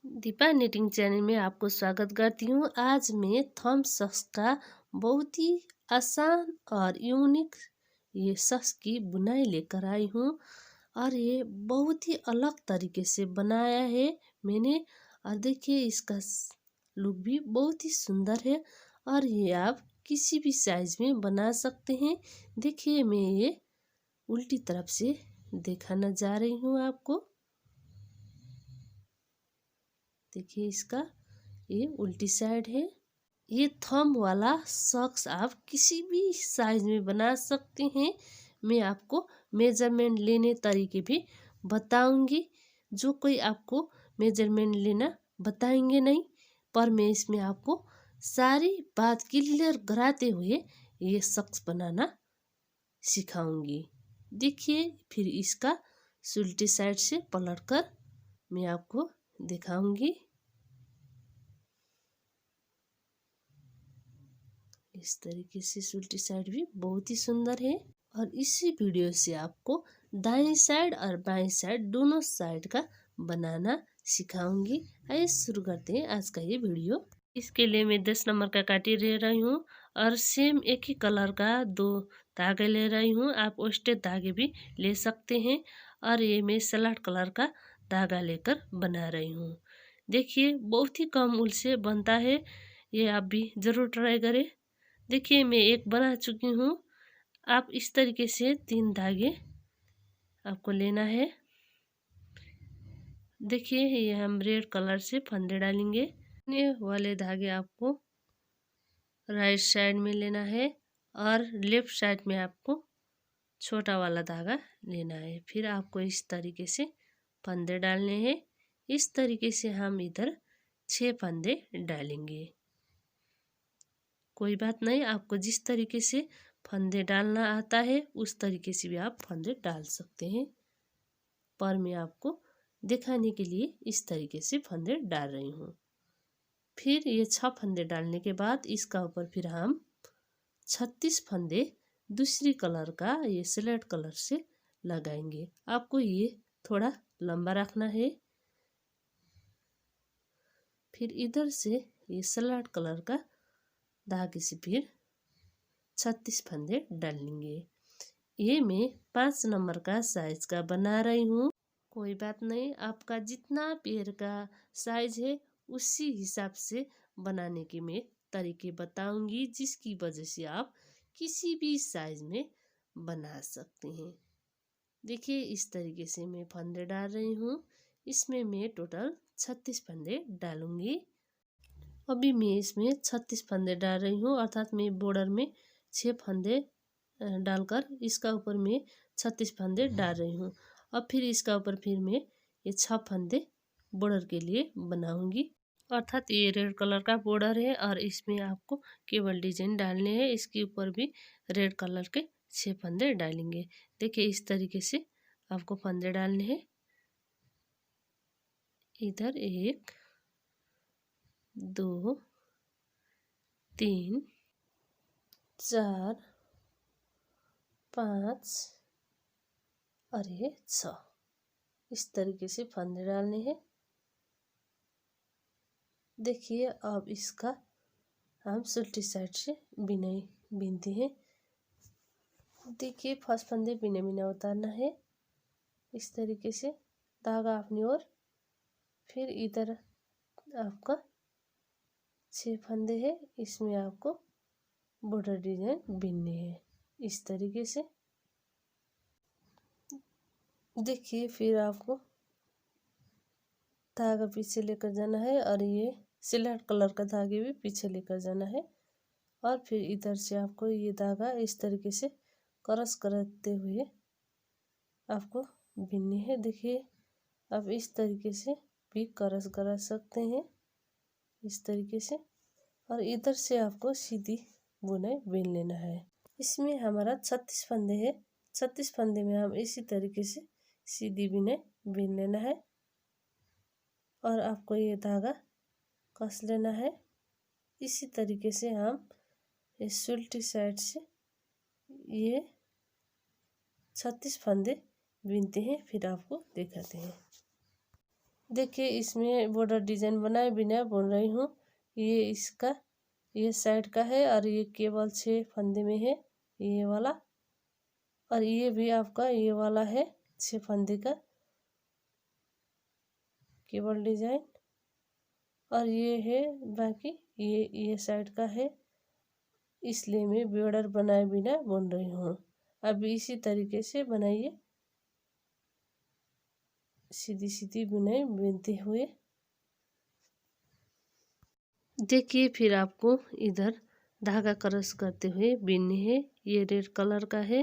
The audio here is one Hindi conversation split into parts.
दीपा निटिंग चैनल में आपको स्वागत करती हूँ। आज मैं थम्ब सॉक्स का बहुत ही आसान और यूनिक ये सॉक्स की बुनाई लेकर आई हूँ और ये बहुत ही अलग तरीके से बनाया है मैंने। और देखिए इसका लुक भी बहुत ही सुंदर है और ये आप किसी भी साइज में बना सकते हैं। देखिए मैं ये उल्टी तरफ से दिखाना जा रही हूँ आपको। देखिए इसका ये उल्टी साइड है। ये थंब वाला सॉक्स आप किसी भी साइज में बना सकते हैं। मैं आपको मेजरमेंट लेने तरीके भी बताऊंगी। जो कोई आपको मेजरमेंट लेना बताएंगे नहीं, पर मैं इसमें आपको सारी बात क्लियर कराते हुए ये सॉक्स बनाना सिखाऊंगी। देखिए फिर इसका उल्टी साइड से पलट कर मैं आपको दिखाऊंगी। इस तरीके से उल्टी साइड भी बहुत ही सुंदर है। और इसी वीडियो से आपको दाईं साइड और बाईं साइड दोनों साइड का बनाना सिखाऊंगी। आइए शुरू करते हैं आज का ये वीडियो। इसके लिए मैं 10 नंबर का काटी ले रही हूँ और सेम एक ही कलर का 2 धागे ले रही हूँ। आप ओस्टेड धागे भी ले सकते हैं और ये मैं सलाट कलर का धागा लेकर बना रही हूँ। देखिए बहुत ही कम ऊल से बनता है, ये आप भी ज़रूर ट्राई करें। देखिए मैं एक बना चुकी हूँ। आप इस तरीके से 3 धागे आपको लेना है। देखिए ये हम रेड कलर से फंदे डालेंगे। ये वाले धागे आपको राइट साइड में लेना है और लेफ्ट साइड में आपको छोटा वाला धागा लेना है। फिर आपको इस तरीके से फंदे डालने हैं। इस तरीके से हम इधर 6 फंदे डालेंगे। कोई बात नहीं, आपको जिस तरीके से फंदे डालना आता है उस तरीके से भी आप फंदे डाल सकते हैं, पर मैं आपको दिखाने के लिए इस तरीके से फंदे डाल रही हूँ। फिर ये 6 फंदे डालने के बाद इसका ऊपर फिर हम 36 फंदे दूसरी कलर का ये स्लेट कलर से लगाएंगे। आपको ये थोड़ा लंबा रखना है। फिर इधर से ये स्लेट कलर का धागे से फिर 36 फंदे डालेंगे। ये मैं 5 नंबर का साइज का बना रही हूँ। कोई बात नहीं, आपका जितना पैर का साइज है उसी हिसाब से बनाने के मैं तरीके बताऊंगी, जिसकी वजह से आप किसी भी साइज में बना सकते हैं। देखिए इस तरीके से मैं फंदे डाल रही हूँ। इसमें मैं टोटल 36 फंदे डालूंगी। अभी मैं इसमें 36 फंदे डाल रही हूँ, अर्थात मैं बॉर्डर में 6 फंदे डालकर इसका ऊपर मैं 36 फंदे डाल रही हूँ। अब फिर इसका ऊपर फिर मैं ये 6 फंदे बॉर्डर के लिए बनाऊंगी। अर्थात ये रेड कलर का बॉर्डर है और इसमें आपको केवल डिजाइन डालने हैं। इसके ऊपर भी रेड कलर के 6 फंदे डालेंगे। देखिए इस तरीके से आपको फंदे डालने हैं। इधर 1 2 3 4 5 और ये 6, इस तरीके से फंदे डालने हैं। देखिए अब इसका हम उल्टी साइड से बिनाई बिनते हैं। देखिए फर्स्ट फंदे बिना बिना उतारना है इस तरीके से, धागा अपनी ओर। फिर इधर आपका 6 फंदे है, इसमें आपको बॉर्डर डिजाइन बिनने हैं इस तरीके से। देखिए फिर आपको धागा पीछे लेकर जाना है और ये सिलेट कलर का धागे भी पीछे लेकर जाना है। और फिर इधर से आपको ये धागा इस तरीके से क्रॉस करते हुए आपको बिनने है। देखिए अब इस तरीके से भी क्रॉस करा सकते हैं इस तरीके से, और इधर से आपको सीधी बुनाई बिन लेना है। इसमें हमारा 36 फंदे है। 36 फंदे में हम इसी तरीके से सीधी बुनाई बिन लेना है और आपको ये धागा कस लेना है। इसी तरीके से हम इस उल्टी साइड से ये 36 फंदे बिनते हैं। फिर आपको दिखाते हैं। देखिए इसमें बॉर्डर डिजाइन बनाए बिना बुन रही हूँ। ये साइड का है और ये केवल 6 फंदे में है ये वाला, और ये भी आपका ये वाला है 6 फंदे का केवल डिजाइन, और ये है बाकी ये साइड का है, इसलिए मैं बॉर्डर बनाए बिना बुन रही हूँ। अब इसी तरीके से बनाइए, सीधी सीधी बुनाई बुनते हुए। देखिए फिर आपको इधर धागा क्रॉस करते हुए बिनने है। ये रेड कलर का है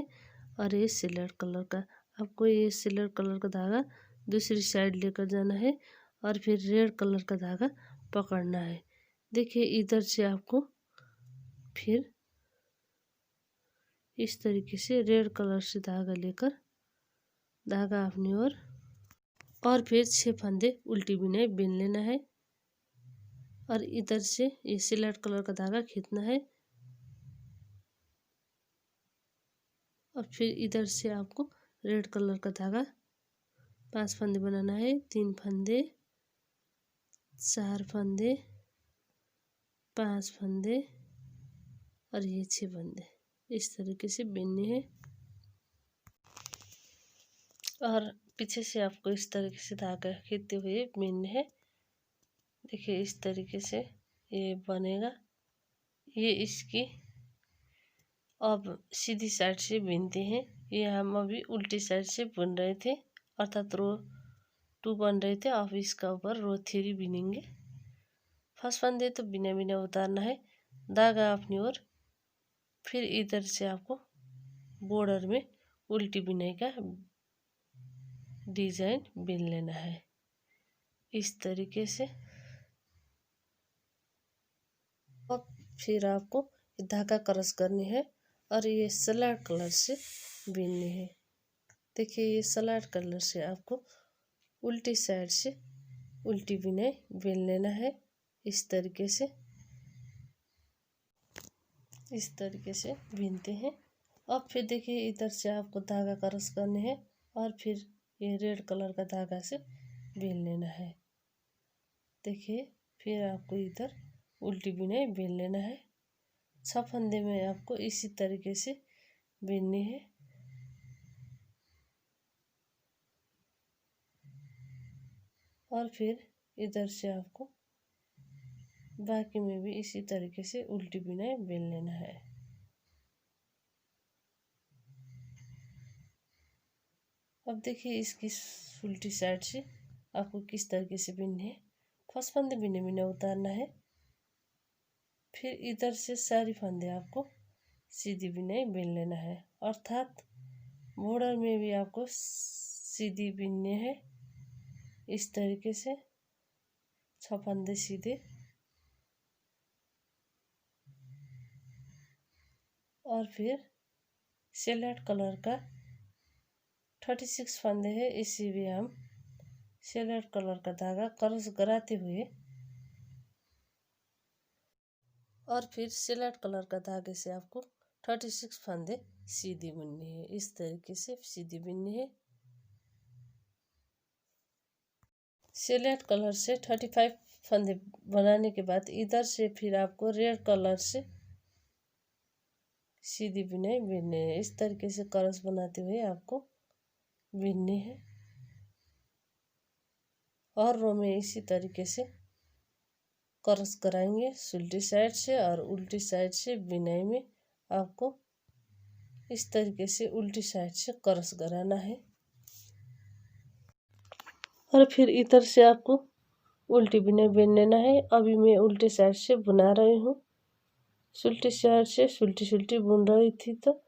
और ये सिल्वर कलर का। आपको ये सिल्वर कलर का धागा दूसरी साइड लेकर जाना है और फिर रेड कलर का धागा पकड़ना है। देखिए इधर से आपको फिर इस तरीके से रेड कलर से धागा लेकर धागा अपनी ओर और फिर 6 फंदे उल्टी बुनाई बिन लेना है और इधर से ये सिल्वर कलर का धागा खींचना है और फिर इधर से आपको रेड कलर का धागा 5 फंदे बनाना है। 3 फंदे, 4 फंदे, 5 फंदे और ये 6 फंदे इस तरीके से बिनने हैं। और पीछे से आपको इस तरीके से धागा खींचते हुए बिनने हैं। देखिए इस तरीके से ये बनेगा। ये इसकी अब सीधी साइड से बिनते हैं। ये हम अभी उल्टी साइड से बुन रहे थे, अर्थात रो 2 बन रहे थे। अब इसका ऊपर रो 3 बिनेंगे। फर्स्ट फंदे तो बिना बिना उतारना है, धागा अपनी ओर। फिर इधर से आपको बॉर्डर में उल्टी बुनाई का डिजाइन बिन लेना है इस तरीके से। अब फिर आपको धागा क्रॉस करनी है और ये सलाड कलर से बिननी है। देखिए ये सलाड कलर से आपको उल्टी साइड से उल्टी बुनाई बिन लेना है इस तरीके से। इस तरीके से बिनते हैं। अब फिर देखिए इधर से आपको धागा क्रॉस करने हैं और फिर ये रेड कलर का धागा से बिन लेना है। देखिए फिर आपको इधर उल्टी बुनाई बिन लेना है। 6 फंदे में आपको इसी तरीके से बिननी है। और फिर इधर से आपको बाकी में भी इसी तरीके से उल्टी बुनाई बिन लेना है। अब देखिए इसकी उल्टी साइड से आपको किस तरीके से बिननी है। फर्स्ट फंदे बिना बिना उतारना है। फिर इधर से सारी फंदे आपको सीधी बुनाई बिन लेना है, अर्थात बॉर्डर में भी आपको सीधी बिनने हैं इस तरीके से। 6 फंदे सीधे और फिर सिलेट कलर का 36 फंदे है, इसी भी हम सिलेट कलर का धागा क्रॉस कराते हुए और फिर सिलेट कलर का धागे से आपको 36 फंदे सीधी बुननी है। इस तरीके से सीधी बुननी है। सिलेट कलर से 35 फंदे बनाने के बाद इधर से फिर आपको रेड कलर से सीधी बुनाई बिनने है। इस तरीके से क्रॉस बनाते हुए आपको बिनने हैं और रो में इसी तरीके से क्रॉस कराएंगे उल्टी साइड से और उल्टी साइड से बुनाई में आपको इस तरीके से उल्टी साइड से क्रॉस कराना है। और फिर इधर से आपको उल्टी बुनाई बिन लेना है। अभी मैं उल्टी साइड से बुना रही हूँ। उल्टी साइड से उल्टी बुन रही थी तो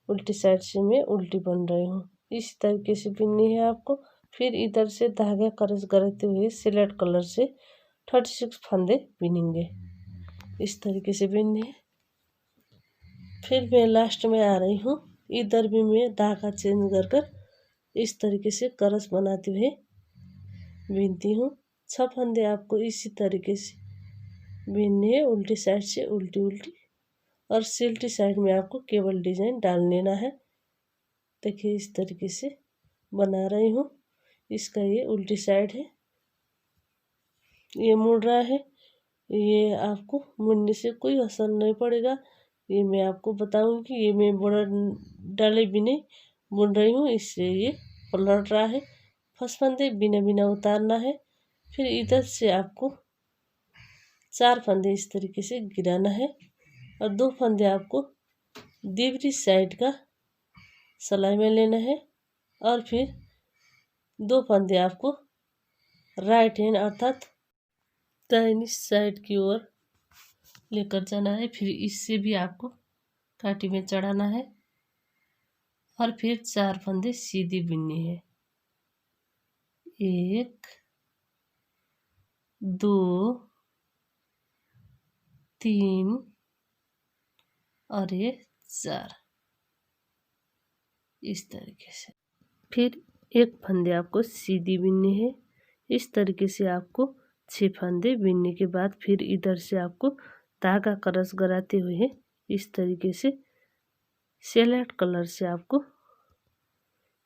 उल्टी साइड से मैं उल्टी बन रही हूँ। इस तरीके से बिननी है आपको। फिर इधर से धागा क्रॉस करते हुए सिलेट कलर से 36 फंदे बिनेंगे। इस तरीके से बिनने है। फिर मैं लास्ट में आ रही हूँ। इधर भी मैं धागा चेंज कर इस तरीके से क्रॉस बनाते हुए बिनती हूँ। 6 फंदे आपको इसी तरीके से बिनने हैं, उल्टी साइड से उल्टी उल्टी, और सिल्टी साइड में आपको केवल डिजाइन डाल लेना है। देखिए इस तरीके से बना रही हूँ। इसका ये उल्टी साइड है। ये मुड़ रहा है, ये आपको मुड़ने से कोई असर नहीं पड़ेगा। ये मैं आपको बताऊंगी, ये मैं बॉर्डर डाले भी नहीं बुन रही हूँ, इससे ये पलट रहा है। फर्स्ट फंदे बिना बिना उतारना है। फिर इधर से आपको 4 फंदे इस तरीके से गिराना है और 2 फंदे आपको देवरी साइड का सिलाई में लेना है और फिर 2 फंदे आपको राइट हैंड अर्थात दाहिनी साइड की ओर लेकर जाना है। फिर इससे भी आपको काटी में चढ़ाना है और फिर 4 फंदे सीधी बिननी है। 1 2 3 और ये 4 इस तरीके से। फिर 1 फंदे आपको सीधी बिननी है। इस तरीके से आपको 6 फंदे बिनने के बाद फिर इधर से आपको धागा क्रॉस कराते हुए इस तरीके से सैलेड कलर से आपको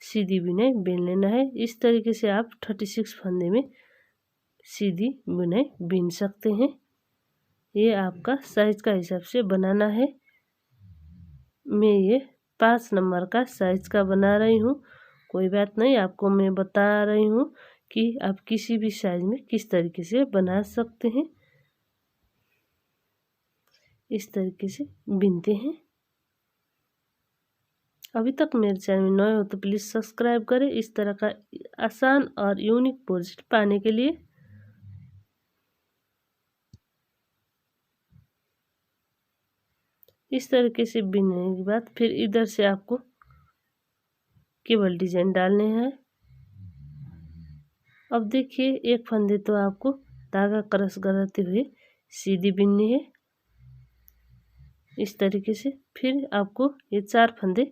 सीधी बुनाई बिन लेना है। इस तरीके से आप 36 फंदे में सीधी बुनाई बिन सकते हैं। ये आपका साइज का हिसाब से बनाना है। मैं ये 5 नंबर का साइज का बना रही हूँ, कोई बात नहीं, आपको मैं बता रही हूँ कि आप किसी भी साइज में किस तरीके से बना सकते हैं। इस तरीके से बिनते हैं। अभी तक मेरे चैनल में नए हो तो प्लीज़ सब्सक्राइब करें इस तरह का आसान और यूनिक प्रोजेक्ट पाने के लिए। इस तरीके से बिनने के बाद फिर इधर से आपको केवल डिजाइन डालने हैं। अब देखिए 1 फंदे तो आपको धागा क्रॉस कराते हुए सीधी बिननी है इस तरीके से। फिर आपको ये 4 फंदे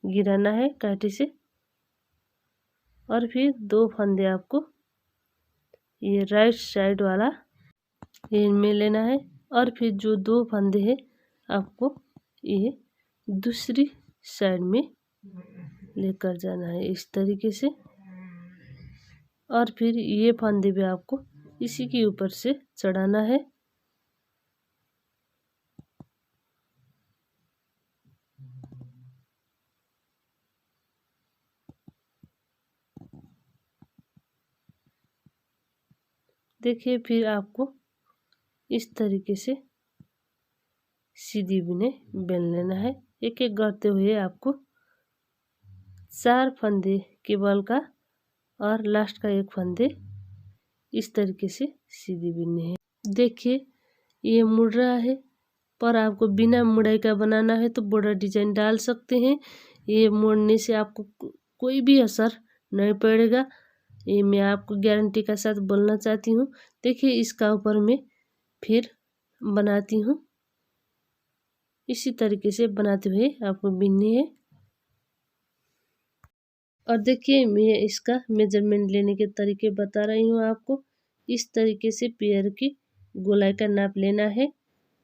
गिराना है कांटे से और फिर 2 फंदे आपको ये राइट साइड वाला ये में लेना है और फिर जो 2 फंदे हैं आपको ये दूसरी साइड में लेकर जाना है इस तरीके से। और फिर ये फंदे भी आपको इसी के ऊपर से चढ़ाना है। देखिए फिर आपको इस तरीके से सीधी बुनाई बेल लेना है। एक एक करते हुए आपको 4 फंदे केबल का और लास्ट का 1 फंदे इस तरीके से सीधी बिनने हैं। देखिए ये मुड़ रहा है, पर आपको बिना मुड़ाई का बनाना है तो बॉर्डर डिजाइन डाल सकते हैं। ये मोड़ने से आपको कोई भी असर नहीं पड़ेगा, ये मैं आपको गारंटी के साथ बोलना चाहती हूँ। देखिए इसका ऊपर में फिर बनाती हूँ। इसी तरीके से बनाते हुए आपको बिननी है। और देखिए मैं इसका मेजरमेंट लेने के तरीके बता रही हूँ आपको। इस तरीके से पैर की गोलाई का नाप लेना है।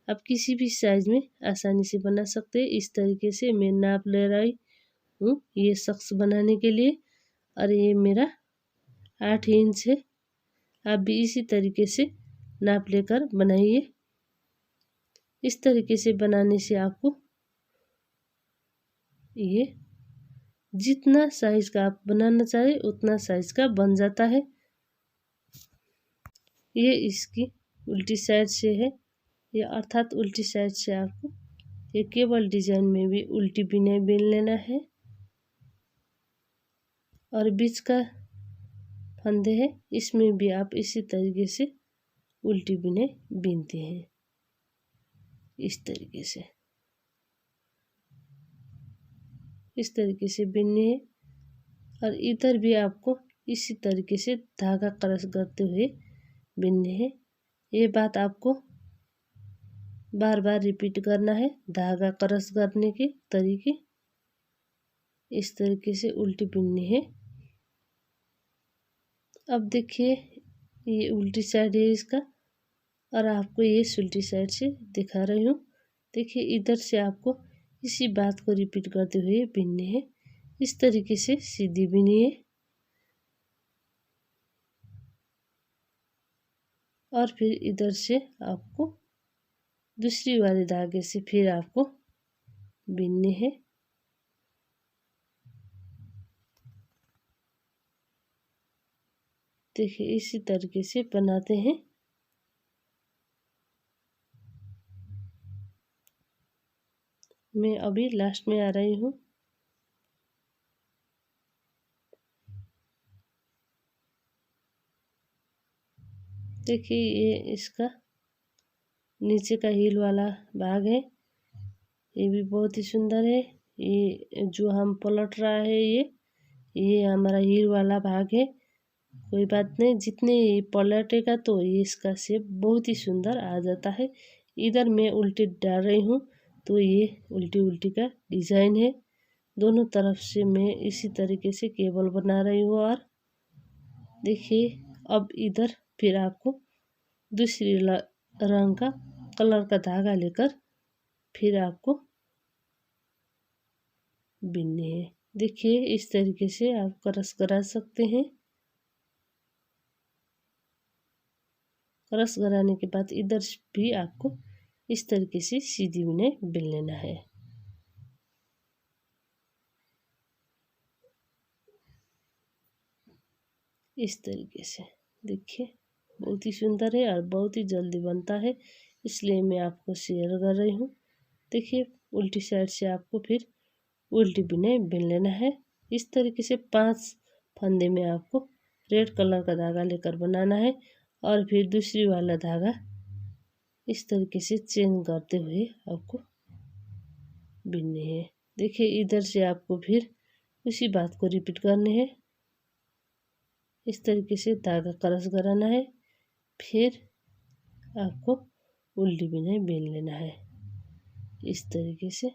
आप किसी भी साइज में आसानी से बना सकते हैं। इस तरीके से मैं नाप ले रही हूँ ये शख्स बनाने के लिए। और ये मेरा 8 इंच है। आप भी इसी तरीके से नाप लेकर बनाइए। इस तरीके से बनाने से आपको ये जितना साइज का आप बनाना चाहे उतना साइज का बन जाता है। ये इसकी उल्टी साइड से है, ये अर्थात उल्टी साइड से आपको ये केबल डिजाइन में भी उल्टी बुनाई बिन लेना है। और बीच का फंदे है इसमें भी आप इसी तरीके से उल्टी बुनाई बिनते हैं इस तरीके से। इस तरीके से बिननी है और इधर भी आपको इसी तरीके से धागा क्रॉस करते हुए बिनने हैं। ये बात आपको बार बार रिपीट करना है। धागा क्रॉस करने के तरीके इस तरीके से उल्टी बिननी है। अब देखिए ये उल्टी साइड है इसका और आपको ये उल्टी साइड से दिखा रही हूँ। देखिए इधर से आपको इसी बात को रिपीट करते हुए बिनने हैं। इस तरीके से सीधी बिनिए। और फिर इधर से आपको दूसरी वाले धागे से फिर आपको बिनने हैं। देखिए इसी तरीके से बनाते हैं। मैं अभी लास्ट में आ रही हूँ। देखिए ये इसका नीचे का हील वाला भाग है, ये भी बहुत ही सुंदर है। ये जो हम पलट रहा है ये हमारा हील वाला भाग है। कोई बात नहीं, जितने पलटेगा तो ये इसका शेप बहुत ही सुंदर आ जाता है। इधर मैं उल्टी डाल रही हूँ तो ये उल्टी उल्टी का डिज़ाइन है। दोनों तरफ से मैं इसी तरीके से केबल बना रही हूँ। और देखिए अब इधर फिर आपको दूसरी रंग का कलर का धागा लेकर फिर आपको बिनने हैं। देखिए इस तरीके से आप क्रॉस करा सकते हैं। क्रॉस कराने के बाद इधर भी आपको इस तरीके से सीधी बुनाई बिन लेना है। इस तरीके से देखिए बहुत ही सुंदर है और बहुत ही जल्दी बनता है, इसलिए मैं आपको शेयर कर रही हूँ। देखिए उल्टी साइड से आपको फिर उल्टी बुनाई बिन लेना है। इस तरीके से 5 फंदे में आपको रेड कलर का धागा लेकर बनाना है और फिर दूसरी वाला धागा इस तरीके से चेंज करते हुए आपको बिनने हैं। देखिए इधर से आपको फिर उसी बात को रिपीट करने हैं। इस तरीके से धागा क्रॉस कराना है, फिर आपको उल्टी बुनाई बिन लेना है इस तरीके से।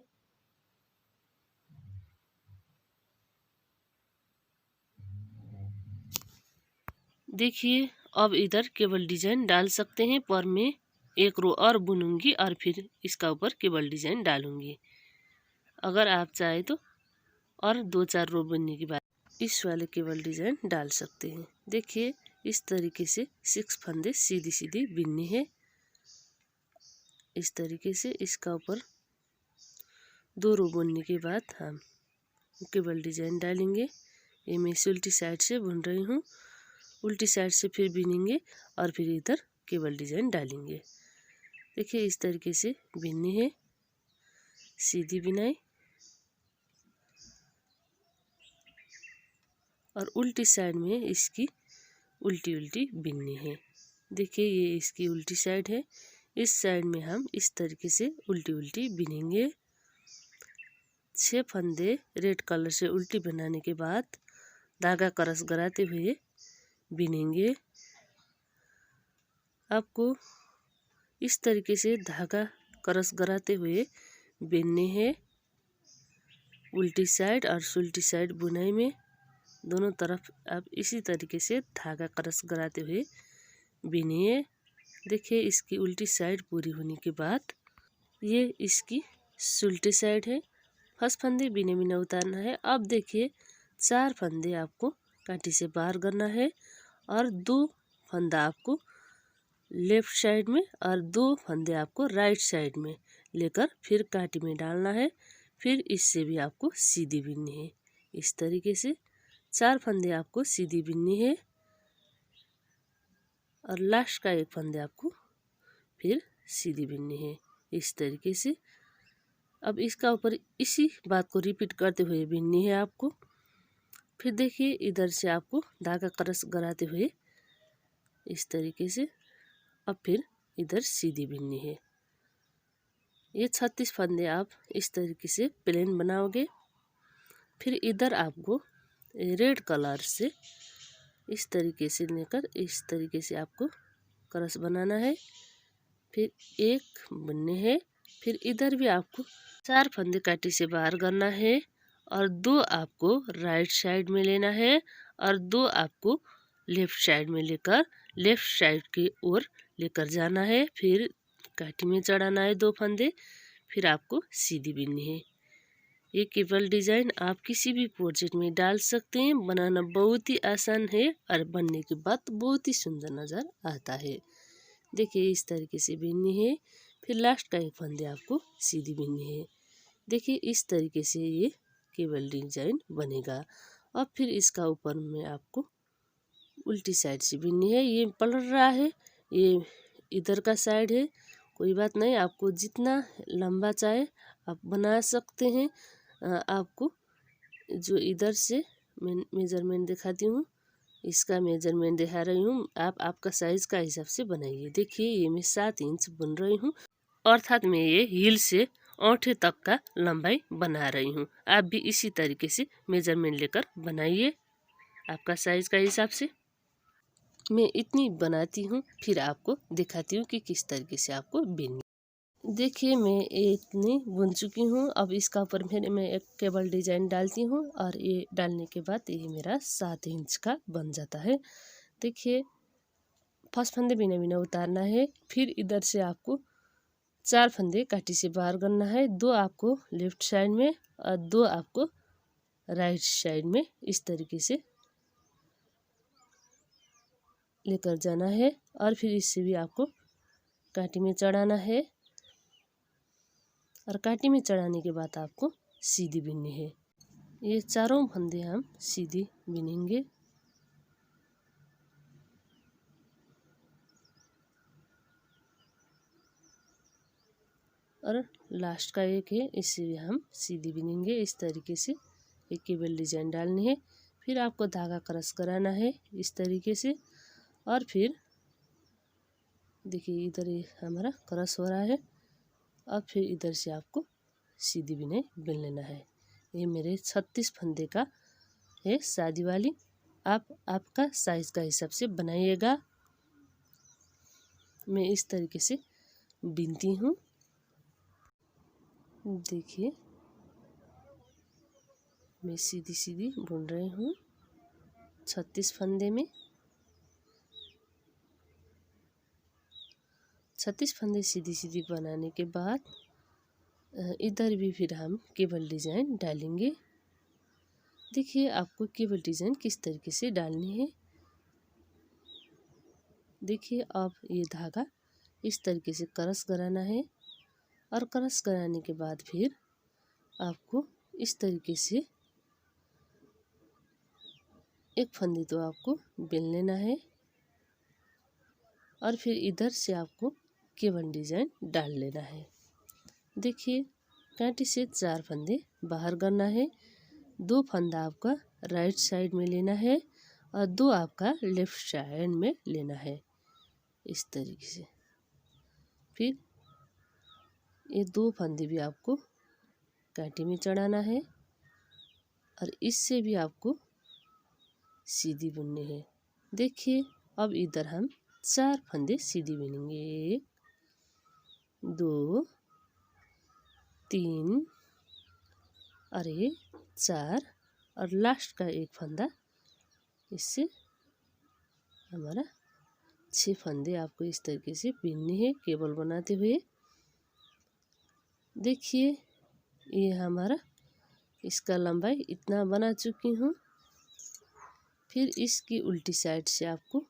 देखिए अब इधर केबल डिजाइन डाल सकते हैं, पर मैं एक रो और बुनूंगी और फिर इसका ऊपर केबल डिजाइन डालूंगी। अगर आप चाहे तो और 2-4 रो बनने के बाद इस वाले केबल डिजाइन डाल सकते हैं। देखिए इस तरीके से 6 फंदे सीधी सीधी बिनने हैं। इस तरीके से इसका ऊपर 2 रो बुनने के बाद हम केबल डिजाइन डालेंगे। ये मैं उल्टी साइड से बुन रही हूँ, उल्टी साइड से फिर बिनेंगे और फिर इधर केबल डिजाइन डालेंगे। देखिए इस तरीके से बिनने हैं, सीधी बिनाई और उल्टी साइड में इसकी उल्टी उल्टी बिननी है। देखिए ये इसकी उल्टी साइड है, इस साइड में हम इस तरीके से उल्टी उल्टी बिनेंगे। 6 फंदे रेड कलर से उल्टी बनाने के बाद धागा क्रॉस कराते हुए बिनेंगे। आपको इस तरीके से धागा क्रॉस कराते हुए बिनने हैं। उल्टी साइड और सुल्टी साइड बुनाई में दोनों तरफ आप इसी तरीके से धागा क्रॉस कराते हुए बिनिए। देखिए इसकी उल्टी साइड पूरी होने के बाद ये इसकी सुल्टी साइड है। फर्स्ट फंदे बिने बिना उतारना है। अब देखिए 4 फंदे आपको कांटी से बाहर करना है और 2 फंदा आपको लेफ्ट साइड में और 2 फंदे आपको राइट साइड में लेकर फिर कांटी में डालना है। फिर इससे भी आपको सीधी बिननी है। इस तरीके से 4 फंदे आपको सीधी बिननी है और लास्ट का 1 फंदे आपको फिर सीधी बिननी है इस तरीके से। अब इसका ऊपर इसी बात को रिपीट करते हुए बिननी है आपको। फिर देखिए इधर से आपको धागा क्रॉस कराते हुए इस तरीके से अब फिर इधर सीधी बिननी है। ये 36 फंदे आप इस तरीके से प्लेन बनाओगे। फिर इधर आपको रेड कलर से इस तरीके से लेकर इस तरीके से आपको क्रॉस बनाना है। फिर 1 बुनने हैं। फिर इधर भी आपको 4 फंदे कांटी से बाहर करना है और 2 आपको राइट साइड में लेना है और 2 आपको लेफ्ट साइड में लेकर लेफ्ट साइड की ओर लेकर जाना है। फिर कांटी में चढ़ाना है 2 फंदे, फिर आपको सीधी बिननी है। ये केबल डिज़ाइन आप किसी भी प्रोजेक्ट में डाल सकते हैं। बनाना बहुत ही आसान है और बनने के बाद बहुत ही सुंदर नज़र आता है। देखिए इस तरीके से बिननी है। फिर लास्ट का एक फंदे आपको सीधी बिननी है। देखिए इस तरीके से ये केबल डिजाइन बनेगा। अब फिर इसका ऊपर में आपको उल्टी साइड से बिननी है। ये पलट रहा है, ये इधर का साइड है, कोई बात नहीं, आपको जितना लंबा चाहे आप बना सकते हैं। आपको जो इधर से मैं मेजरमेंट दिखाती हूँ, इसका मेजरमेंट दिखा रही हूँ, आप आपका साइज़ का हिसाब से बनाइए। देखिए ये मैं 7 इंच बुन रही हूँ, अर्थात मैं ये हील से औंठे तक का लंबाई बना रही हूँ। आप भी इसी तरीके से मेजरमेंट लेकर बनाइए आपका साइज़ का हिसाब से। मैं इतनी बनाती हूँ, फिर आपको दिखाती हूँ कि किस तरीके से आपको बिननी। देखिए मैं इतनी बुन चुकी हूँ। अब इसका ऊपर फिर मैं एक केबल डिजाइन डालती हूँ और ये डालने के बाद ये मेरा 7 इंच का बन जाता है। देखिए फर्स्ट फंदे बिना बिना उतारना है। फिर इधर से आपको 4 फंदे काटी से बाहर करना है। 2 आपको लेफ्ट साइड में और 2 आपको राइट साइड में, इस तरीके से लेकर जाना है। और फिर इससे भी आपको काटी में चढ़ाना है और काटी में चढ़ाने के बाद आपको सीधी बिननी है। ये चारों फंदे हम सीधी बिनेंगे। और लास्ट का एक है, इसे भी हम सीधी बिनेंगे। इस तरीके से एक केबल डिजाइन डालनी है। फिर आपको धागा क्रॉस कराना है इस तरीके से। और फिर देखिए इधर ये हमारा क्रॉस हो रहा है। अब फिर इधर से आपको सीधी बिनाई बिन लेना है। ये मेरे 36 फंदे का है शादी वाली। आप आपका साइज का हिसाब से बनाइएगा। मैं इस तरीके से बिनती हूँ। देखिए मैं सीधी सीधी बुन रही हूँ 36 फंदे में। 36 फंदे सीधी सीधी बनाने के बाद इधर भी फिर हम केबल डिजाइन डालेंगे। देखिए आपको केबल डिजाइन किस तरीके से डालनी है। देखिए अब ये धागा इस तरीके से क्रॉस कराना है और क्रॉस कराने के बाद फिर आपको इस तरीके से एक फंदे तो आपको बिन लेना है और फिर इधर से आपको केबल डिजाइन डाल लेना है। देखिए कांटे से 4 फंदे बाहर करना है। 2 फंदा आपका राइट साइड में लेना है और 2 आपका लेफ्ट साइड में लेना है इस तरीके से। फिर ये 2 फंदे भी आपको कांटे में चढ़ाना है और इससे भी आपको सीधी बुननी है। देखिए अब इधर हम 4 फंदे सीधी बुनेंगे। 1 2 3 और ये 4 और लास्ट का एक फंदा, इससे हमारा 6 फंदे आपको इस तरीके से बिनने हैं केबल बनाते हुए। देखिए ये हमारा इसका लंबाई इतना बना चुकी हूँ। फिर इसकी उल्टी साइड से आपको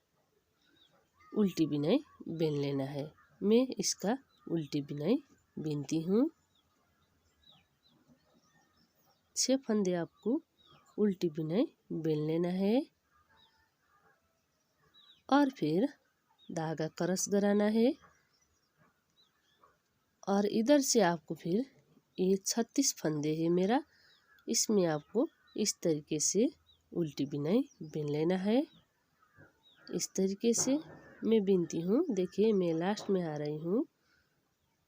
उल्टी बिनाई बिन लेना है। मैं इसका उल्टी बिनाई बिनती हूँ। 6 फंदे आपको उल्टी बिनाई बिन लेना है और फिर धागा क्रॉस कराना है और इधर से आपको फिर ये 36 फंदे है मेरा, इसमें आपको इस तरीके से उल्टी बिनाई बिन लेना है। इस तरीके से मैं बिनती हूँ। देखिए मैं लास्ट में आ रही हूँ।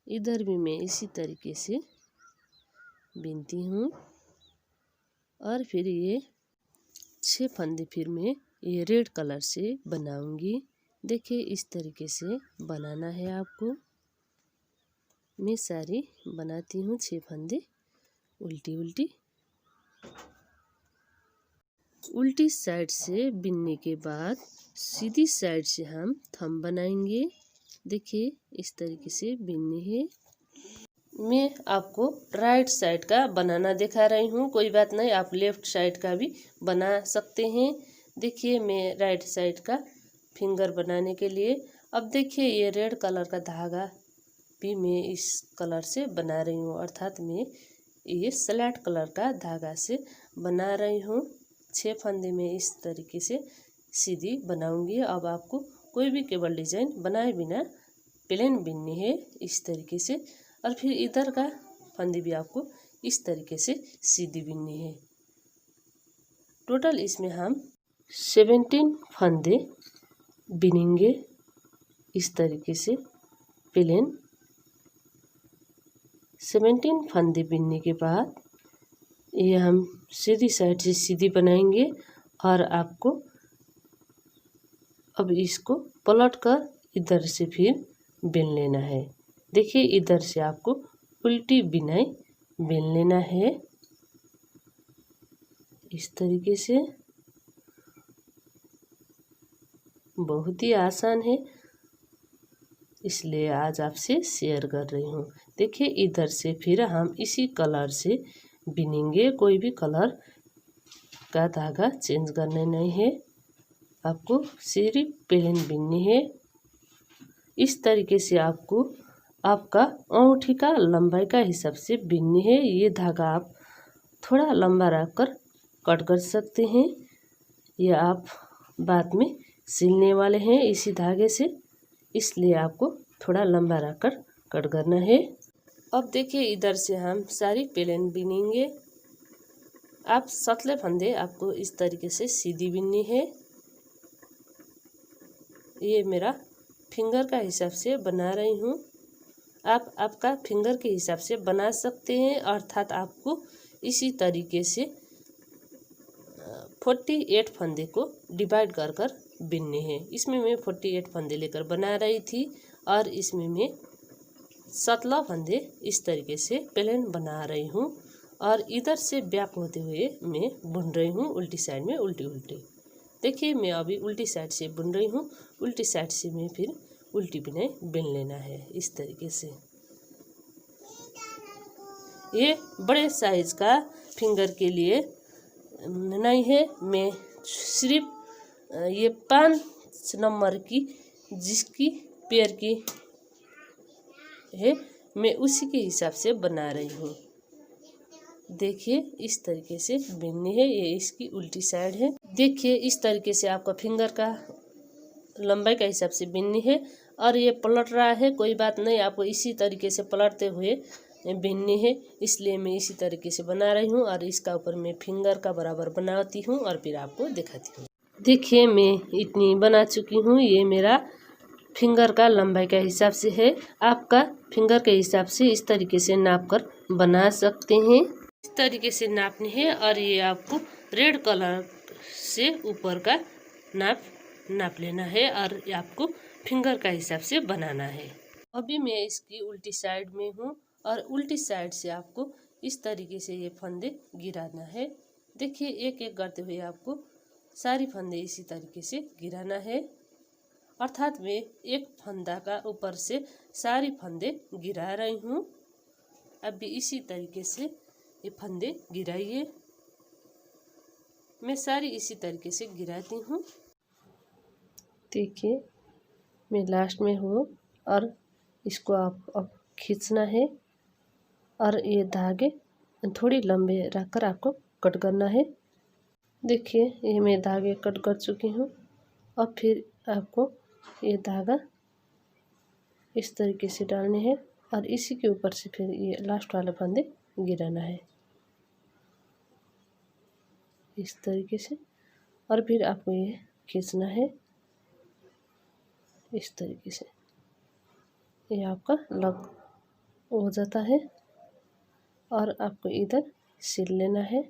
इधर भी मैं इसी तरीके से बिनती हूँ और फिर ये 6 फंदे फिर मैं ये रेड कलर से बनाऊंगी। देखिए इस तरीके से बनाना है आपको। मैं सारी बनाती हूँ 6 फंदे उल्टी उल्टी। उल्टी साइड से बिनने के बाद सीधी साइड से हम थंब बनाएंगे। देखिए इस तरीके से बिननी है। मैं आपको राइट साइड का बनाना दिखा रही हूँ, कोई बात नहीं आप लेफ्ट साइड का भी बना सकते हैं। देखिए मैं राइट साइड का फिंगर बनाने के लिए अब देखिए ये रेड कलर का धागा भी मैं इस कलर से बना रही हूँ, अर्थात मैं ये स्लेट कलर का धागा से बना रही हूँ। 6 फंदे में इस तरीके से सीधी बनाऊंगी। अब आपको कोई भी केबल डिजाइन बनाए बिना प्लेन बिननी है इस तरीके से, और फिर इधर का फंदे भी आपको इस तरीके से सीधी बिननी है। टोटल इसमें हम 17 फंदे बिनेंगे इस तरीके से प्लेन। 17 फंदे बिनने के बाद ये हम सीधी साइड से सीधी बनाएंगे और आपको अब इसको पलट कर इधर से फिर बिन लेना है। देखिए इधर से आपको उल्टी बिनाई बिन लेना है इस तरीके से। बहुत ही आसान है, इसलिए आज आपसे शेयर कर रही हूँ। देखिए इधर से फिर हम इसी कलर से बिनेंगे, कोई भी कलर का धागा चेंज करना नहीं है, आपको सिर्फ प्लेन बिननी है। इस तरीके से आपको आपका अंगूठी का लंबाई का हिसाब से बिननी है। ये धागा आप थोड़ा लंबा रखकर कट कर सकते हैं, ये आप बाद में सिलने वाले हैं इसी धागे से, इसलिए आपको थोड़ा लंबा रखकर कट करना है। अब देखिए इधर से हम सारी प्लेन बिनेंगे। आप सतले फंदे आपको इस तरीके से सीधी बिननी है। ये मेरा फिंगर का हिसाब से बना रही हूँ, आप आपका फिंगर के हिसाब से बना सकते हैं, अर्थात आपको इसी तरीके से 48 फंदे को डिवाइड कर कर बिनने हैं। इसमें मैं 48 फंदे लेकर बना रही थी और इसमें मैं 17 फंदे इस तरीके से प्लेन बना रही हूँ और इधर से बैक होते हुए मैं बुन रही हूँ उल्टी साइड में उल्टी उल्टी। देखिए मैं अभी उल्टी साइड से बुन रही हूँ, उल्टी साइड से मैं फिर उल्टी बिनाई बिन लेना है इस तरीके से। ये बड़े साइज का फिंगर के लिए नहीं है, मैं सिर्फ ये 5 नंबर की जिसकी पैर की है मैं उसी के हिसाब से बना रही हूँ। देखिए इस तरीके से बिननी है, ये इसकी उल्टी साइड है। देखिए इस तरीके से आपका फिंगर का लंबाई का हिसाब से बिननी है और ये पलट रहा है, कोई बात नहीं, आपको इसी तरीके से पलटते हुए बिननी है, इसलिए मैं इसी तरीके से बना रही हूँ और इसका ऊपर मैं फिंगर का बराबर बनाती हूँ और फिर आपको दिखाती हूँ। देखिए मैं इतनी बना चुकी हूँ, ये मेरा फिंगर का लंबाई का हिसाब से है। आपका फिंगर के हिसाब से इस तरीके से नाप कर बना सकते हैं। इस तरीके से नापनी है और ये आपको रेड कलर से ऊपर का नाप लेना है और आपको फिंगर का हिसाब से बनाना है। अभी मैं इसकी उल्टी साइड में हूँ और उल्टी साइड से आपको इस तरीके से ये फंदे गिराना है। देखिए एक एक करते हुए आपको सारी फंदे इसी तरीके से गिराना है, अर्थात मैं एक फंदा का ऊपर से सारी फंदे गिरा रही हूँ। अभी इसी तरीके से ये फंदे गिराइए, मैं सारी इसी तरीके से गिराती हूँ। देखिए मैं लास्ट में हूँ और इसको आप अब खींचना है और ये धागे थोड़ी लंबे रखकर आपको कट करना है। देखिए ये मैं धागे कट कर चुकी हूँ। अब फिर आपको ये धागा इस तरीके से डालने हैं और इसी के ऊपर से फिर ये लास्ट वाले फंदे गिराना है इस तरीके से, और फिर आपको ये खींचना है इस तरीके से, ये आपका लग हो जाता है और आपको इधर सिल लेना है।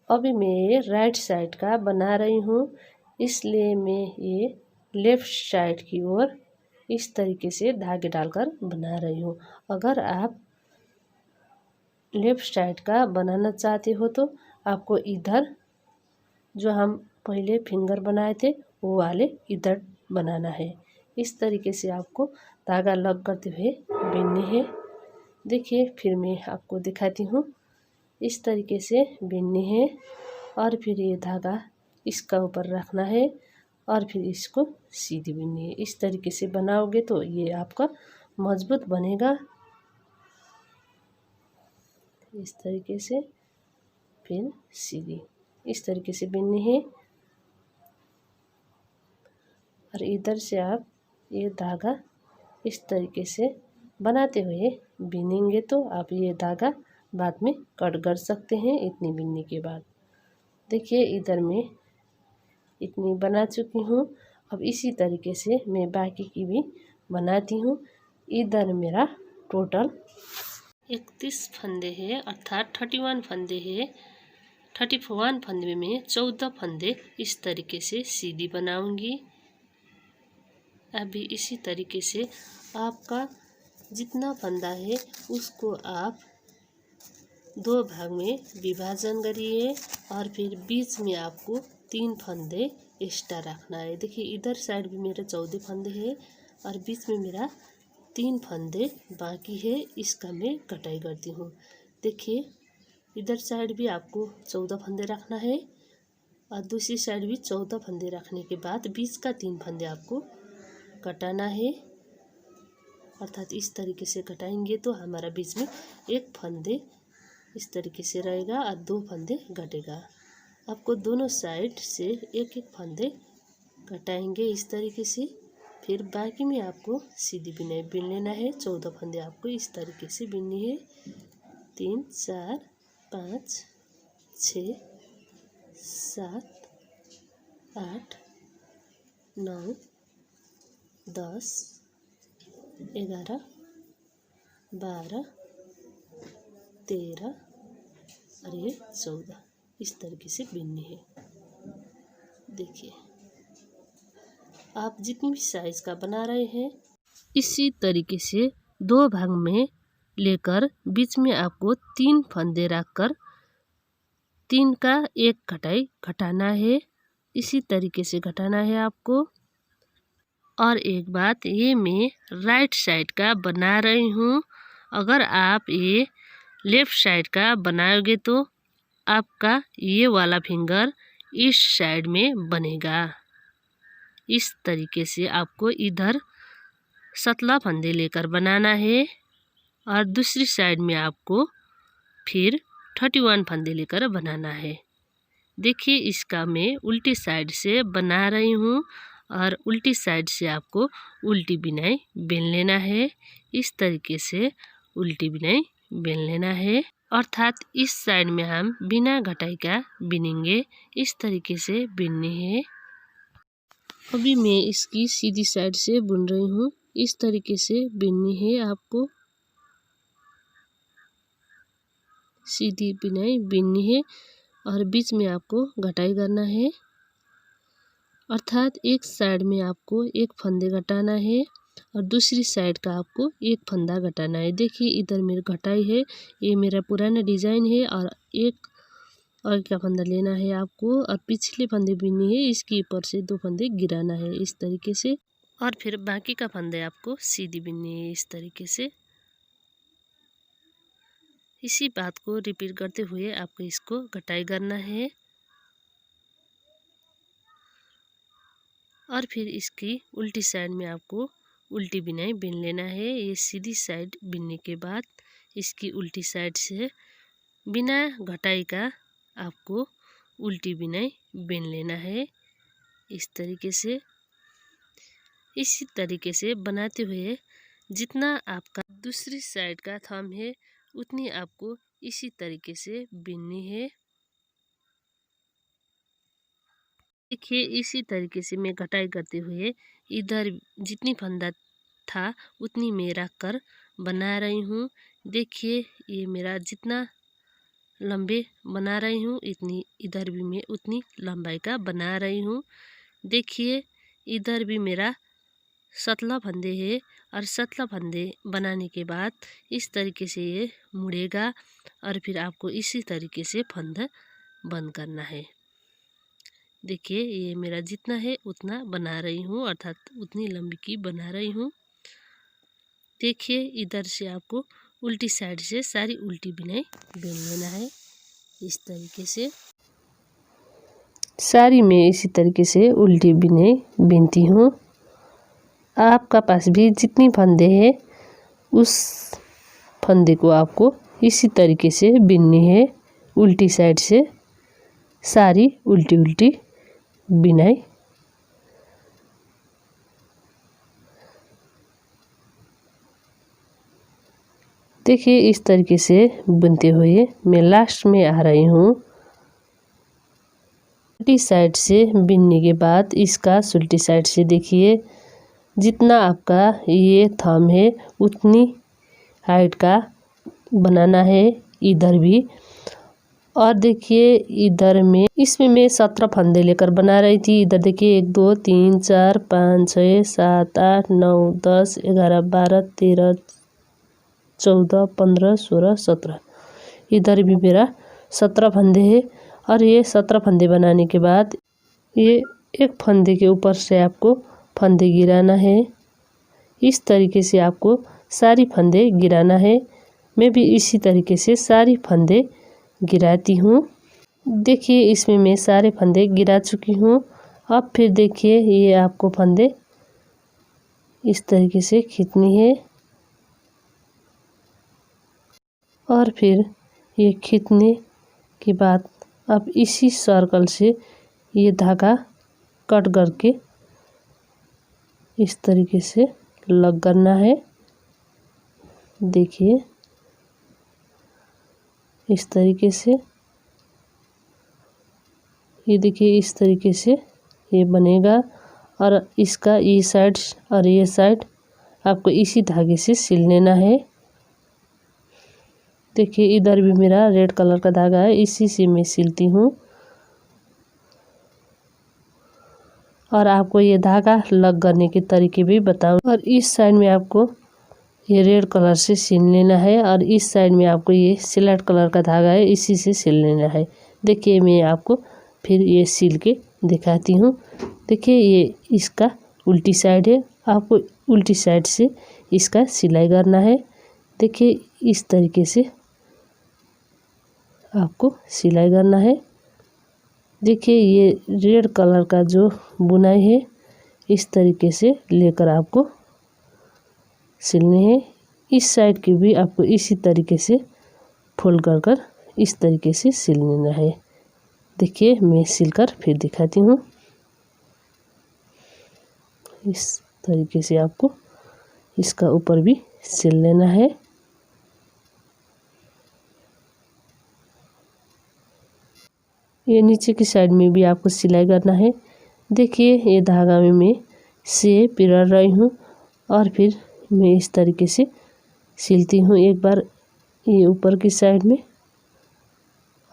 अभी मैं राइट साइड का बना रही हूँ, इसलिए मैं ये लेफ़्ट साइड की ओर इस तरीके से धागे डालकर बना रही हूँ। अगर आप लेफ़्ट साइड का बनाना चाहते हो तो आपको इधर जो हम पहले फिंगर बनाए थे वो वाले इधर बनाना है। इस तरीके से आपको धागा लग करते हुए बिननी है। देखिए फिर मैं आपको दिखाती हूँ, इस तरीके से बिननी है और फिर ये धागा इसका ऊपर रखना है और फिर इसको सीधी बिननी है। इस तरीके से बनाओगे तो ये आपका मजबूत बनेगा। इस तरीके से फिर सीधी इस तरीके से बिननी है। और इधर से आप ये धागा इस तरीके से बनाते हुए बिनेंगे तो आप ये धागा बाद में कट कर सकते हैं। इतनी बिनने के बाद देखिए इधर मैं इतनी बना चुकी हूँ। अब इसी तरीके से मैं बाकी की भी बनाती हूँ। इधर मेरा टोटल 31 फंदे हैं, अर्थात 31 फंदे हैं। 31 फंदे में 14 फंदे इस तरीके से सीधी बनाऊंगी। अभी इसी तरीके से आपका जितना फंदा है उसको आप 2 भाग में विभाजन करिए और फिर बीच में आपको 3 फंदे एक्स्ट्रा रखना है। देखिए इधर साइड भी मेरे 14 फंदे हैं और बीच में मेरा 3 फंदे बाकी है। इसका मैं कटाई करती हूँ। देखिए इधर साइड भी आपको 14 फंदे रखना है और दूसरी साइड भी 14 फंदे रखने के बाद बीच का 3 फंदे आपको कटाना है। अर्थात इस तरीके से कटाएंगे तो हमारा बीच में 1 फंदे इस तरीके से रहेगा और 2 फंदे घटेगा। आपको दोनों साइड से 1-1 फंदे कटाएंगे इस तरीके से। फिर बाकी में आपको सीधी बिनाई बिन लेना है। 14 फंदे आपको इस तरीके से बिननी है। 3 4 5 6 7 8 9 10 11 12 13 और ये 14 इस तरीके से बिननी है। देखिए आप जितनी भी साइज़ का बना रहे हैं इसी तरीके से 2 भाग में लेकर बीच में आपको 3 फंदे रखकर 3 का 1 घटाई घटाना है। इसी तरीके से घटाना है आपको। और एक बात, ये मैं राइट साइड का बना रही हूँ। अगर आप ये लेफ़्ट साइड का बनाओगे तो आपका ये वाला फिंगर इस साइड में बनेगा। इस तरीके से आपको इधर 17 फंदे लेकर बनाना है और दूसरी साइड में आपको फिर 31 फंदे लेकर बनाना है। देखिए इसका मैं उल्टी साइड से बना रही हूँ और उल्टी साइड से आपको उल्टी बिनाई बिन लेना है। इस तरीके से उल्टी बिनाई बिन लेना है। अर्थात इस साइड में हम बिना घटाई का बिनेंगे। इस तरीके से बिननी है। अभी मैं इसकी सीधी साइड से बुन रही हूँ। इस तरीके से बिननी है आपको। सीधी बिनाई बिननी है और बीच में आपको घटाई करना है। अर्थात एक साइड में आपको 1 फंदे घटाना है और दूसरी साइड का आपको 1 फंदा घटाना है। देखिए इधर मेरी घटाई है। ये मेरा पुराना डिज़ाइन है और एक और का फंदा लेना है आपको और पिछले फंदे बिननी है। इसके ऊपर से 2 फंदे गिराना है इस तरीके से और फिर बाकी का फंदे आपको सीधी बिननी है इस तरीके से। इसी बात को रिपीट करते हुए आपको इसको घटाई करना है और फिर इसकी उल्टी साइड में आपको उल्टी बिनाई बिन लेना है। ये सीधी साइड बिनने के बाद इसकी उल्टी साइड से बिना घटाई का आपको उल्टी बिनाई बिन लेना है इस तरीके से। इसी तरीके से बनाते हुए जितना आपका दूसरी साइड का थंब है उतनी आपको इसी तरीके से बिननी है। देखिए इसी तरीके से मैं घटाई करते हुए इधर जितनी फंदा था उतनी मैं रख कर बना रही हूँ। देखिए ये मेरा जितना लंबे बना रही हूँ इतनी इधर भी मैं उतनी लंबाई का बना रही हूँ। देखिए इधर भी मेरा 17 फंदे है और 17 फंदे बनाने के बाद इस तरीके से ये मुड़ेगा और फिर आपको इसी तरीके से फंदा बंद करना है। देखिए ये मेरा जितना है उतना बना रही हूँ, अर्थात उतनी लंबी की बना रही हूँ। देखिए इधर से आपको उल्टी साइड से सारी उल्टी बिनाई बिन लेना है इस तरीके से। सारी में इसी तरीके से उल्टी बिनाई बिनती हूँ। आपका पास भी जितनी फंदे हैं उस फंदे को आपको इसी तरीके से बिननी है। उल्टी साइड से सारी उल्टी उल्टी बिनाई। देखिए इस तरीके से बुनते हुए मैं लास्ट में आ रही हूँ। उल्टी साइड से बिनने के बाद इसका उल्टी साइड से देखिए जितना आपका ये थंब है उतनी हाइट का बनाना है इधर भी। और देखिए इधर में इसमें मैं 17 फंदे लेकर बना रही थी। इधर देखिए 1 2 3 4 5 6 7 8 9 10 11 12 13 14 15 16 17 इधर भी मेरा 17 फंदे हैं। और ये 17 फंदे बनाने के बाद ये एक फंदे के ऊपर से आपको फंदे गिराना है। इस तरीके से आपको सारी फंदे गिराना है। मैं भी इसी तरीके से सारी फंदे गिराती हूँ। देखिए इसमें मैं सारे फंदे गिरा चुकी हूँ। अब फिर देखिए ये आपको फंदे इस तरीके से खींचनी है और फिर ये खींचने के बाद अब इसी सर्कल से ये धागा कट करके इस तरीके से लग करना है। देखिए इस तरीके से ये देखिए इस तरीके से ये बनेगा। और इसका ये साइड और ये साइड आपको इसी धागे से सिल लेना है। देखिए इधर भी मेरा रेड कलर का धागा है, इसी से मैं सिलती हूँ। और आपको ये धागा लग करने के तरीके भी बताऊँ। और इस साइड में आपको ये रेड कलर से सिल लेना है और इस साइड में आपको ये सिलेट कलर का धागा है, इसी से सिल लेना है। देखिए मैं आपको फिर ये सिल के दिखाती हूँ। देखिए ये इसका उल्टी साइड है, आपको उल्टी साइड से इसका सिलाई करना है। देखिए इस तरीके से आपको सिलाई करना है। देखिए ये रेड कलर का जो बुनाई है इस तरीके से लेकर आपको सिलने हैं। इस साइड की भी आपको इसी तरीके से फोल्ड कर इस तरीके से सिल लेना है। देखिए मैं सिलकर फिर दिखाती हूँ। इस तरीके से आपको इसका ऊपर भी सिल लेना है। ये नीचे की साइड में भी आपको सिलाई करना है। देखिए ये धागा में मैं से पिरोड़ रही हूँ और फिर मैं इस तरीके से सिलती हूँ। एक बार ये ऊपर की साइड में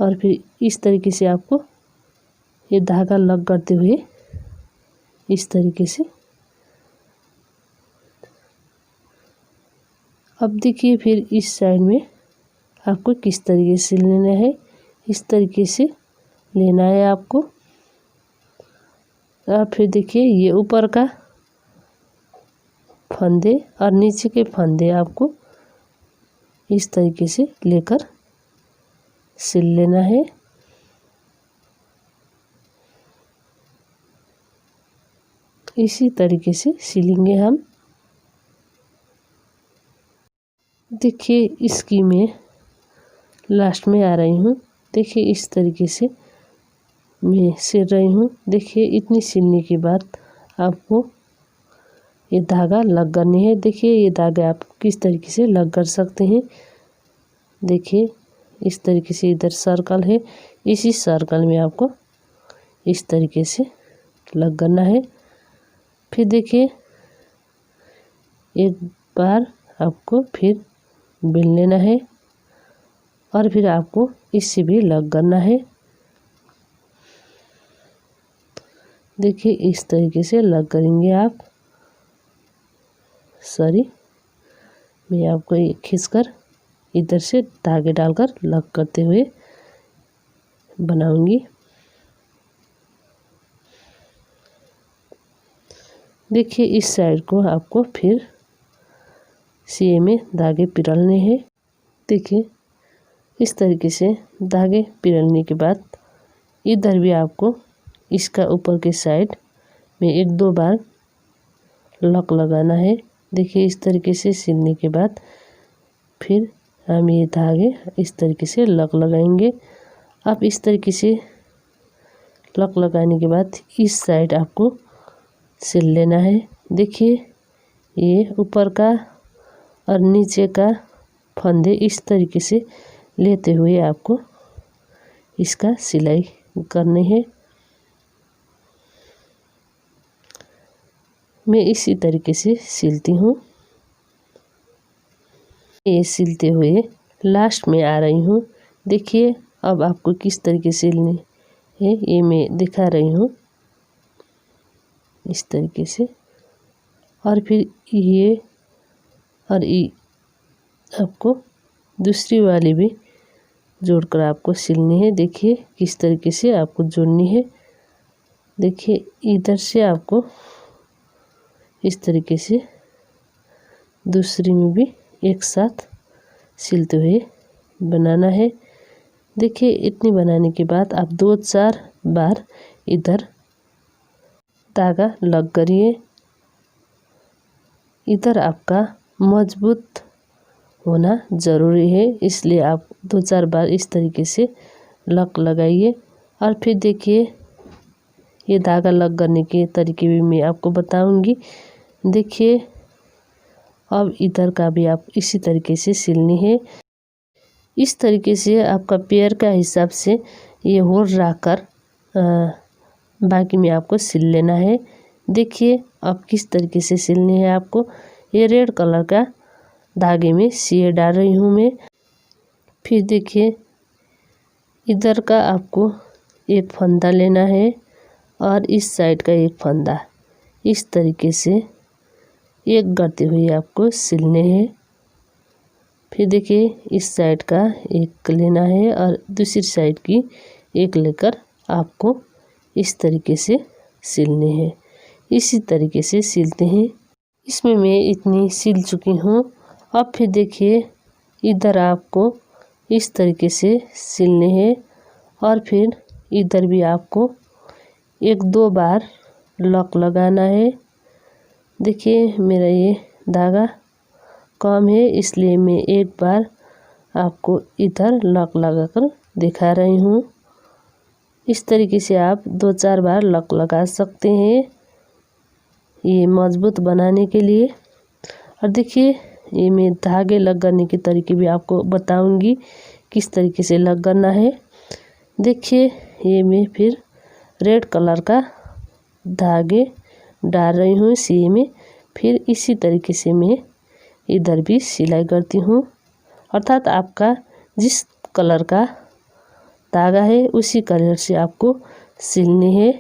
और फिर इस तरीके से आपको ये धागा लग करते हुए इस तरीके से। अब देखिए फिर इस साइड में आपको किस तरीके से लेना है, इस तरीके से लेना है आपको। और फिर देखिए ये ऊपर का फंदे और नीचे के फंदे आपको इस तरीके से लेकर सिल लेना है। इसी तरीके से सिलेंगे हम। देखिए इसकी मैं लास्ट में आ रही हूँ। देखिए इस तरीके से मैं सिल रही हूँ। देखिए इतनी सिलने के बाद आपको ये धागा लग करनी है। देखिए ये धागा आप किस तरीके से लग कर सकते हैं। देखिए इस तरीके से इधर सर्कल है, इसी सर्कल में आपको इस तरीके से लग करना है। फिर देखिए एक बार आपको फिर बिन लेना है और फिर आपको इससे भी लग करना है। देखिए इस तरीके से लग करेंगे आप। सॉरी मैं आपको ये खींचकर इधर से धागे डालकर लग करते हुए बनाऊंगी। देखिए इस साइड को आपको फिर सीए में धागे पिरोलने हैं। देखिए इस तरीके से धागे पिरोलने के बाद इधर भी आपको इसका ऊपर के साइड में 1-2 बार लॉक लगाना है। देखिए इस तरीके से सिलने के बाद फिर हम ये धागे इस तरीके से लॉक लगाएंगे। अब इस तरीके से लॉक लगाने के बाद इस साइड आपको सिल लेना है। देखिए ये ऊपर का और नीचे का फंदे इस तरीके से लेते हुए आपको इसका सिलाई करनी है। मैं इसी तरीके से सिलती हूँ। ये सिलते हुए लास्ट में आ रही हूँ। देखिए अब आपको किस तरीके से सिलनी है ये मैं दिखा रही हूँ, इस तरीके से। और फिर ये और ये आपको दूसरी वाली भी जोड़कर आपको सिलनी है। देखिए किस तरीके से आपको जोड़नी है। देखिए इधर से आपको इस तरीके से दूसरी में भी एक साथ सिलते हुए बनाना है। देखिए इतनी बनाने के बाद आप 2-4 बार इधर धागा लग करिए। इधर आपका मजबूत होना ज़रूरी है, इसलिए आप 2-4 बार इस तरीके से लग लगाइए। और फिर देखिए ये धागा लग करने के तरीके भी मैं आपको बताऊंगी। देखिए अब इधर का भी आप इसी तरीके से सिलनी है। इस तरीके से आपका पेयर का हिसाब से ये होल रखकर बाकी में आपको सिल लेना है। देखिए अब किस तरीके से सिलनी है आपको। ये रेड कलर का धागे में सिए डाल रही हूँ मैं। फिर देखिए इधर का आपको एक फंदा लेना है और इस साइड का एक फंदा, इस तरीके से एक करते हुए आपको सिलने हैं। फिर देखिए इस साइड का एक लेना है और दूसरी साइड की एक लेकर आपको इस तरीके से सिलने हैं। इसी तरीके से सिलते हैं। इसमें मैं इतनी सिल चुकी हूँ। अब फिर देखिए इधर आपको इस तरीके से सिलने हैं और फिर इधर भी आपको 1-2 बार लॉक लगाना है। देखिए मेरा ये धागा कम है, इसलिए मैं एक बार आपको इधर लॉक लगाकर दिखा रही हूँ। इस तरीके से आप 2-4 बार लॉक लगा सकते हैं ये मजबूत बनाने के लिए। और देखिए ये मैं धागे लगाने के तरीके भी आपको बताऊंगी किस तरीके से लगाना है। देखिए ये मैं फिर रेड कलर का धागे डाल रही हूँ सिए में। फिर इसी तरीके से मैं इधर भी सिलाई करती हूँ, अर्थात आपका जिस कलर का धागा है उसी कलर से आपको सिलनी है।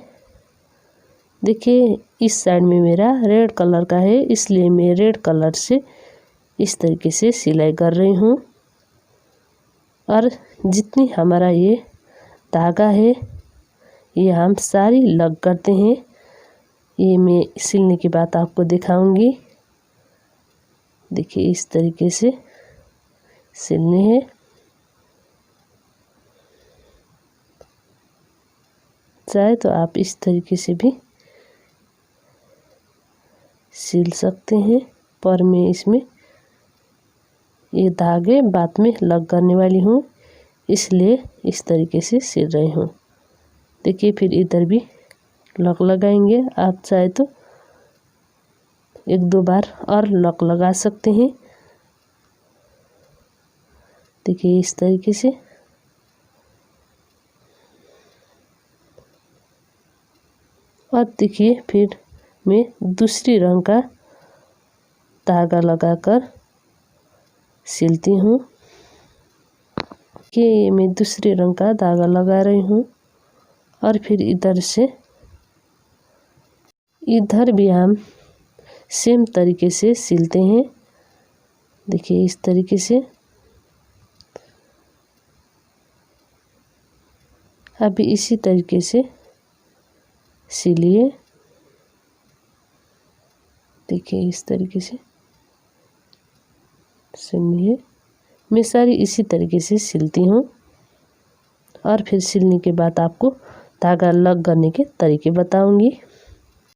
देखिए इस साइड में मेरा रेड कलर का है, इसलिए मैं रेड कलर से इस तरीके से सिलाई कर रही हूँ। और जितनी हमारा ये धागा है ये हम सारी लग करते हैं। ये मैं सिलने की बात आपको दिखाऊंगी। देखिए इस तरीके से सिलने हैं। चाहे तो आप इस तरीके से भी सिल सकते हैं, पर मैं इसमें ये धागे बाद में लग करने वाली हूँ, इसलिए इस तरीके से सिल रही हूँ। देखिए फिर इधर भी लॉक लगाएंगे। आप चाहे तो 1-2 बार और लॉक लगा सकते हैं। देखिए इस तरीके से। और देखिए फिर मैं दूसरी रंग का धागा लगाकर सिलती हूँ कि मैं दूसरे रंग का धागा लगा रही हूँ। और फिर इधर से इधर भी हम सेम तरीके से सिलते हैं। देखिए इस तरीके से। अभी इसी तरीके से सिलिए। देखिए इस तरीके से सिलिए। मैं सारी इसी तरीके से सिलती हूँ और फिर सिलने के बाद आपको धागा लग करने के तरीके बताऊंगी।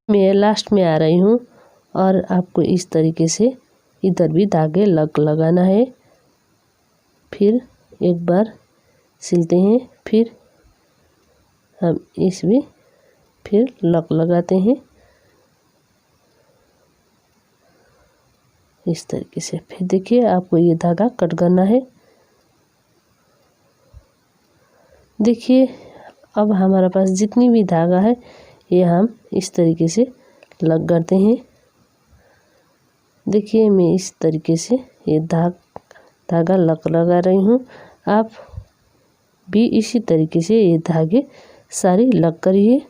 मैं लास्ट में आ रही हूँ और आपको इस तरीके से इधर भी धागे लगाना है। फिर एक बार सिलते हैं, फिर हम इस भी फिर लगाते हैं इस तरीके से। फिर देखिए आपको ये धागा कट करना है। देखिए अब हमारे पास जितनी भी धागा है ये हम इस तरीके से लग करते हैं। देखिए मैं इस तरीके से ये धागा लगा रही हूँ। आप भी इसी तरीके से ये धागे सारी लग करिए।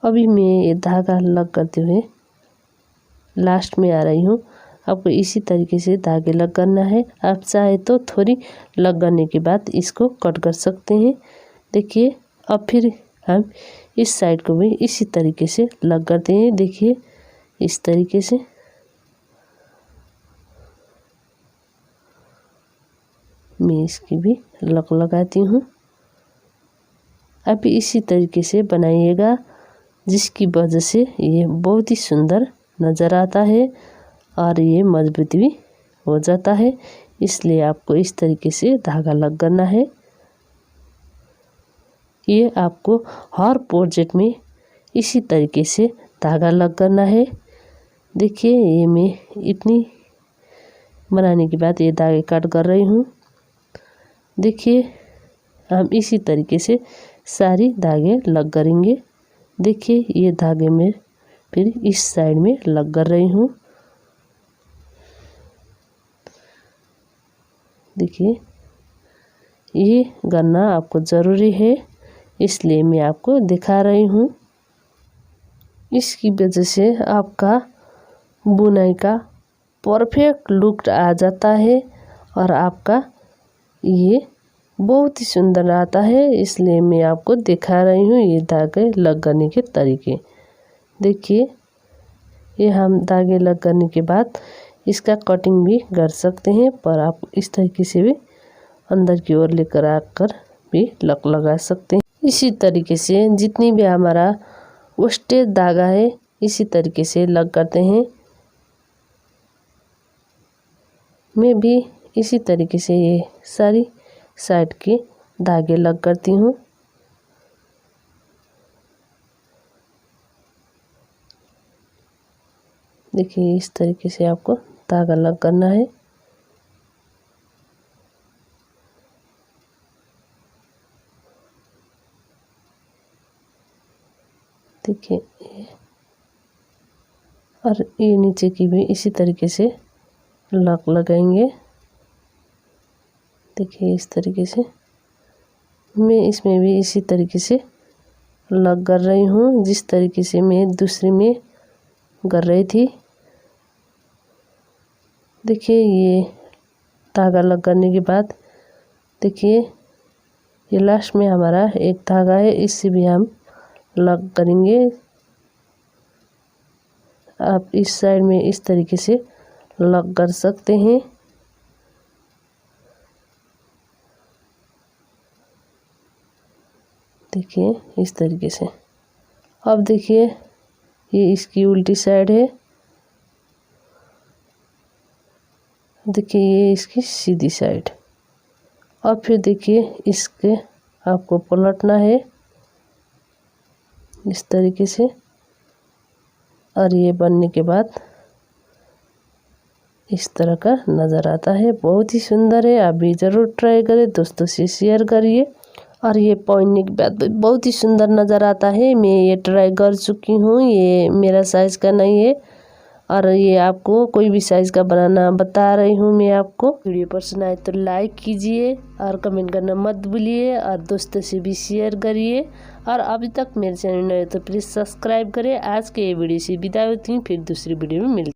अभी मैं ये धागा लग करते हुए लास्ट में आ रही हूँ। आपको इसी तरीके से धागे लग करना है। आप चाहे तो थोड़ी लग करने के बाद इसको कट कर सकते हैं। देखिए अब फिर हम इस साइड को भी इसी तरीके से लग करते हैं। देखिए इस तरीके से मैं इसकी भी लग लगाती हूँ। आप इसी तरीके से बनाइएगा, जिसकी वजह से ये बहुत ही सुंदर नज़र आता है और ये मजबूत भी हो जाता है। इसलिए आपको इस तरीके से धागा लग करना है। ये आपको हर प्रोजेक्ट में इसी तरीके से धागा लग करना है। देखिए ये मैं इतनी बनाने के बाद ये धागे कट कर रही हूँ। देखिए हम इसी तरीके से सारी धागे लग करेंगे। देखिए ये धागे में फिर इस साइड में लग कर रही हूँ। देखिए ये करना आपको ज़रूरी है, इसलिए मैं आपको दिखा रही हूँ। इसकी वजह से आपका बुनाई का परफेक्ट लुक आ जाता है और आपका ये बहुत ही सुंदर आता है। इसलिए मैं आपको दिखा रही हूँ ये धागे लग करने के तरीके। देखिए ये हम धागे लग करने के बाद इसका कटिंग भी कर सकते हैं, पर आप इस तरीके से भी अंदर की ओर लेकर आकर भी लगा सकते हैं। इसी तरीके से जितनी भी हमारा वेस्टेज धागा है इसी तरीके से लग करते हैं। मैं भी इसी तरीके से ये सारी साइड के धागे लग करती हूँ। देखिए इस तरीके से आपको धागा लग करना है। देखिए और ये नीचे की भी इसी तरीके से लगाएंगे। देखिए इस तरीके से मैं इसमें भी इसी तरीके से लग कर रही हूँ, जिस तरीके से मैं दूसरी में कर रही थी। देखिए ये धागा लग करने के बाद देखिए ये लास्ट में हमारा एक धागा है, इससे भी हम लग करेंगे। आप इस साइड में इस तरीके से लग कर सकते हैं। देखिए इस तरीके से। अब देखिए ये इसकी उल्टी साइड है। देखिए ये इसकी सीधी साइड। और फिर देखिए इसके आपको पलटना है इस तरीके से। और ये बनने के बाद इस तरह का नज़र आता है, बहुत ही सुंदर है। आप भी ज़रूर ट्राई करें, दोस्तों से शेयर करिए। और ये पहनने के बाद बहुत ही सुंदर नज़र आता है। मैं ये ट्राई कर चुकी हूँ, ये मेरा साइज़ का नहीं है और ये आपको कोई भी साइज़ का बनाना बता रही हूँ मैं आपको। वीडियो पसंद आए तो लाइक कीजिए और कमेंट करना मत भूलिए और दोस्तों से भी शेयर करिए। और अभी तक मेरे चैनल नए तो प्लीज़ सब्सक्राइब करें। आज के ये वीडियो से विदा होती हूँ, फिर दूसरी वीडियो में मिलते हैं।